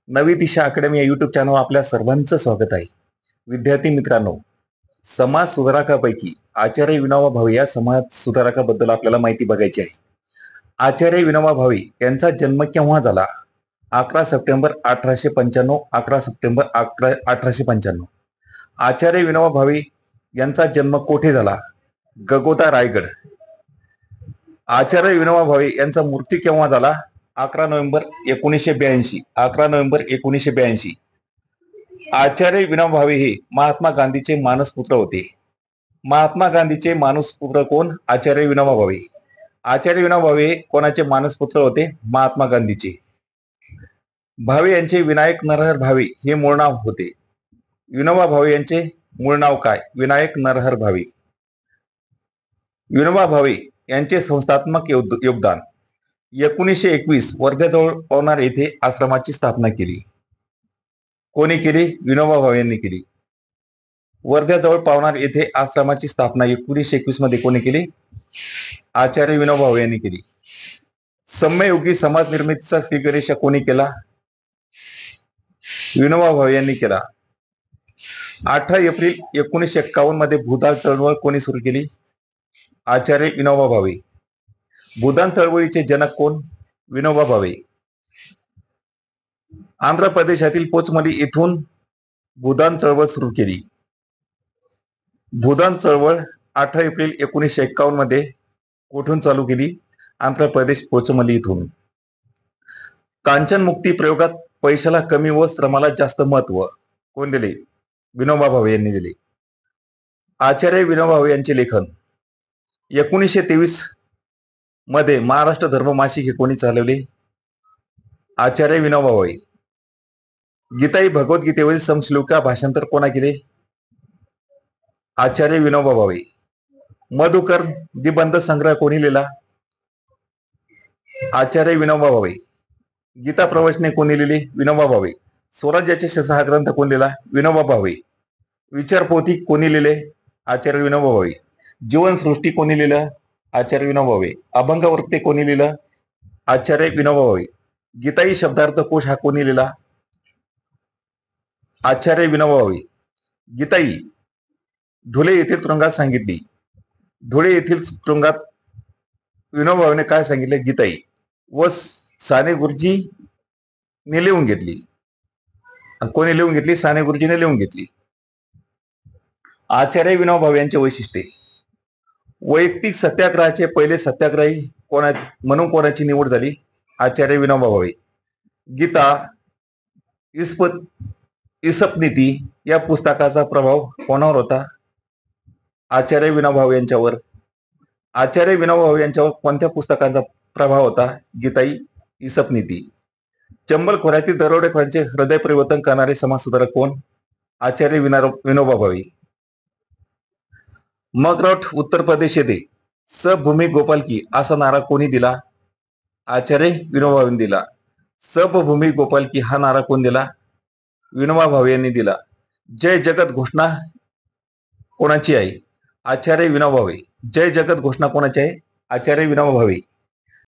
नवी दिशा अकॅडमी या YouTube channel आपल्या सर्वांचं स्वागत आहे. विद्यार्थी मित्रांनो, समाज सुधारकापैकी आचार्य विनोबा भावे या समाज सुधारकाबद्दल आपल्याला माहिती बघायची आहे. आचार्य विनोबा भावे यांचा जन्म केव्हा झाला? 11 सप्टेंबर 1895. 11 सप्टेंबर 1895. आचार्य विनोबा भावे यांचा जन्म कोठे झाला? गगोता, रायगड. आचार्य विनोबा भावे यांचा मृत्यू केव्हा झाला? 11 नोव्हेंबर 1982. 11 नोव्हेंबर 1982. आचार्य विनोबा भावे हे महात्मा गांधीचे मानसपुत्र होते. महात्मा गांधीचे मानसपुत्र कोण? आचार्य विनोबा भावे. आचार्य विनोबा भावे कोणाचे मानसपुत्र होते? महात्मा गांधीचे. भावे यांचे विनायक नरहर भावे हे मूळ नाव होते. विनोबा भावे यांचे मूळ नाव काय? विनायक नरहर भावे. विनोबा भावे यांचे संस्थात्मक योगदान. 1921 वर्ध्याजवळ पवनार येथे आश्रमाची स्थापना केली. कोणी केली? विनोबा भावे यांनी केली. वर्ध्याजवळ पवनार येथे आश्रमाची स्थापना 1921 मध्ये कोणी केली? आचार्य विनोबा भावे यांनी केली. सम्ययोगी समाज निर्मितीचा श्रीगणेशा कोणी केला? विनोबा भावे यांनी केला. 18 एप्रिल 1951 मध्ये भूदान चळवळ कोणी सुरू केली? आचार्य विनोबा भावे. भूदान चळवळीचे जनक कोण? विनोबा भावे. आंध्र प्रदेशातील पोचमली येथून भूदान चळवळ सुरू केली. भूदान चळवळ 18 एप्रिल 1951 मध्ये कोठून चालू केली? आंध्र प्रदेश, पोचमली येथून. कांचन मुक्ती प्रयोगात पैशाला कमी व श्रमाला जास्त महत्व कोण दिले? विनोबा भावे यांनी दिले. आचार्य विनोबा भावे यांचे लेखन. 1923 मध्ये महाराष्ट्र धर्म मासिक हे कोणी चालवले? आचार्य विनोबा भावे. गीताई भगवद्गीतेवरील समश्लोका भाषांतर कोणा केले? आचार्य विनोबा भावे. मधुकर निबंध संग्रह कोणी लिहिला? आचार्य विनोबा भावे. गीता प्रवचने कोणी लिहिली? विनोबा भावे. स्वराज्याचे शस्त्र हा ग्रंथ कोणी लिहिला? विनोबा भावे. विचारपोथी कोणी लिहिले? आचार्य विनोबा भावे. जीवनसृष्टी कोणी लिहिलं? आचार्य विनोबा भावे. अभंगवृत्ते कोणी लिहिलं? आचार्य विनोबा भावे. गीताई शब्दार्थ कोश हा कोणी लिहिला? आचार्य विनोबा भावे. गीताई धुळे येथील तुरुंगात सांगितली. धुळे येथील तुरुंगात विनोबा भावेने काय सांगितले? गीताई. व साने गुरुजीने लिहून घेतली. कोणी लिहून घेतली? साने गुरुजीने लिहून घेतली. आचार्य विनोबा भावे यांचे वैशिष्ट्ये. वैयक्तिक सत्याग्रहाचे पहिले सत्याग्रही म्हणून कोणाची निवड झाली? आचार्य विनोबा भावे. गीता, ईसपनीती या पुस्तकाचा प्रभाव कोणावर होता? आचार्य विनोबा भावे यांच्यावर. आचार्य विनोबा भावे यांच्यावर कोणत्या पुस्तकाचा प्रभाव होता? गीताई, ईसपनीती. चंबल खोऱ्यातील दरोडेखोरांचे हृदय परिवर्तन करणारे समाजसुधारक कोण? आचार्य विनोबा भावे. मगरठ उत्तर प्रदेश येथे स भूमी गोपाल की असा नारा कोणी दिला? आचार्य विनोबा भावेंनी दिला. सब भूमी गोपाल की हा नारा कोण दिला? विनोबा भावे यांनी दिला. जय जगत घोषणा कोणाची आहे? आचार्य विनोबा भावे. जय जगत घोषणा कोणाची आहे? आचार्य विनोबा भावे.